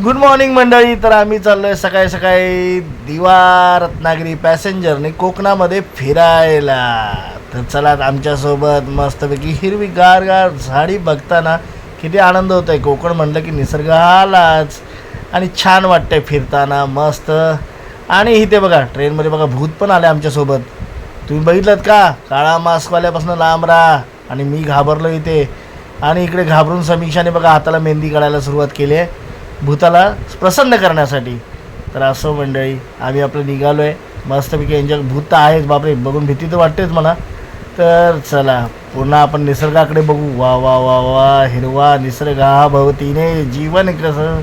Good morning मंडळी. तर आम्ही चाललोय सकाळी सकाळी दिवा रत्नागिरी पॅसेंजरने कोकणामध्ये फिरायला. तर चला आमच्यासोबत मस्तपैकी हिरवी गार गार झाडी बघताना किती आनंद होत आहे. कोकण म्हटलं की निसर्ग आलाच आणि छान वाटतंय फिरताना मस्त. आणि इथे बघा ट्रेनमध्ये बघा भूत पण आले आमच्यासोबत. तुम्ही बघितलं का? काळा मास्कवाल्यापासून लांब राहा. आणि मी घाबरलो इथे. आणि इकडे घाबरून समीक्षाने बघा हाताला मेहंदी काढायला सुरुवात केली आहे भूताला प्रसन्न करण्यासाठी. तर असं मंडळी आम्ही आपलं निघालो आहे मस्तपैकी एन्जॉय. भूत तर आहेच बापरे, बघून भीती तर वाटतेच मला. तर चला पुन्हा आपण निसर्गाकडे बघू. वा वा वा वा हिरवा निसर्ग हा भवतीने जीवन कसं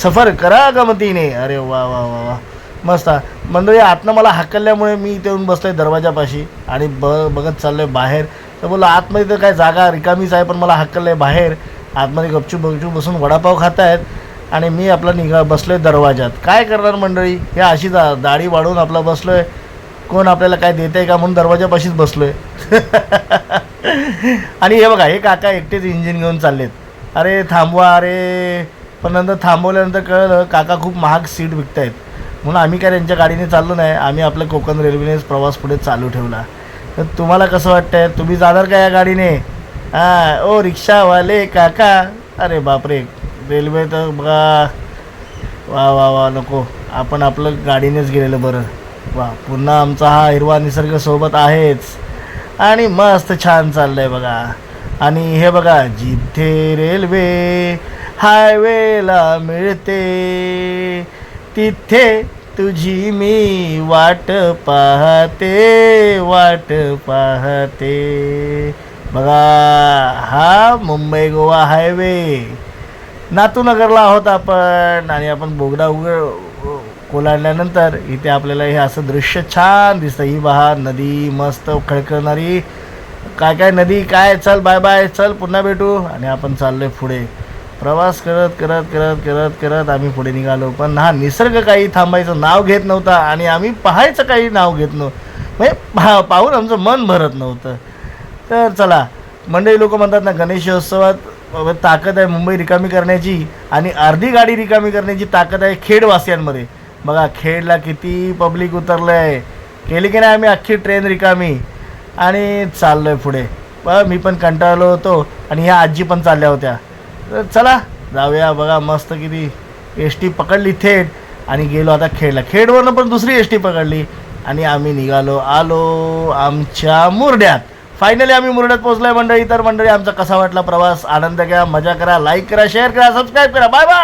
सफर करा गमतीने. अरे वा वा वा वा मस्त मंडळी. आतनं मला हाकलल्यामुळे मी इथे येऊन बसलो आहे दरवाजापाशी आणि बघत चाललो आहे बाहेर. तर बोललो आतमध्ये तर काय जागा रिकामीच आहे, पण मला हाकललं आहे बाहेर. आतमध्ये गपचूप बसून वडापाव खात आहेत आणि मी आपला बसलो आहे दरवाजात. काय करणार मंडळी, हे अशी दाढी वाढवून आपला बसलो आहे. कोण आपल्याला काय देत आहे का म्हणून दरवाजापाशीच बसलो आहे. आणि हे बघा हे काका एकटेच इंजिन घेऊन चाललेत. अरे थांबवा अरे. पण नंतर थांबवल्यानंतर कळलं काका खूप महाग सीट विकत आहेत म्हणून आम्ही काय त्यांच्या गाडीने चाललो नाही. आम्ही आपलं कोकण रेल्वेनेच प्रवास पुढे चालू ठेवला. तर तुम्हाला कसं वाटतंय, तुम्ही जाणार का या गाडीने? हां ओ रिक्षावाले काका. अरे बापरे रेल्वे तर बघा. वा वा वा नको, आपण आपलं गाडीनेच गेलेलं बरं. वा पुन्हा आमचा हा हिरवा निसर्ग सोबत आहेच आणि मस्त छान चाललं आहे बघा. आणि हे बघा जिथे रेल्वे हायवेला मिळते तिथे तुझी मी वाट पाहते बघा. हा मुंबई गोवा हायवे नातूनगरला आहोत आपण. आणि आपण बोगदा कोलांडल्यानंतर इथे आपल्याला हे असं दृश्य छान दिसतं. ही बहा नदी मस्त खळखळणारी. काय काय नदी काय. चल बाय बाय, चल पुन्हा भेटू. आणि आपण चाललोय पुढे प्रवास करत करत करत करत करत आम्ही पुढे निघालो. पण हा निसर्ग काही थांबायचं नाव घेत नव्हता आणि आम्ही पाहायचं काही नाव घेत नव्हतं. म्हणजे पाहून आमचं मन भरत नव्हतं. तर चला मंडळी, लोक म्हणतात ना गणेशोत्सवात ताकद आहे मुंबई रिकामी करण्याची आणि अर्धी गाडी रिकामी करण्याची ताकद आहे खेडवासियांमध्ये. बघा खेडला किती पब्लिक उतरलं आहे. केली की नाही आम्ही अख्खी ट्रेन रिकामी. आणि चाललो आहे पुढे. मी पण कंटाळलो होतो आणि ह्या आजी पण चालल्या होत्या. तर चला जाऊया. बघा मस्त किती एस टी पकडली थेट आणि गेलो आता खेडला. खेडवरनं पण दुसरी एस टी पकडली आणि आम्ही निघालो आलो आमच्या मुरड्यात. फायनली आम्ही मुरड्यात पोहोचलोय मंडळी. तर मंडळी आमचा कसा वाटला प्रवास, आनंद घ्या, मजा करा, लाईक करा, शेअर करा, सबस्क्राईब करा. Bye bye.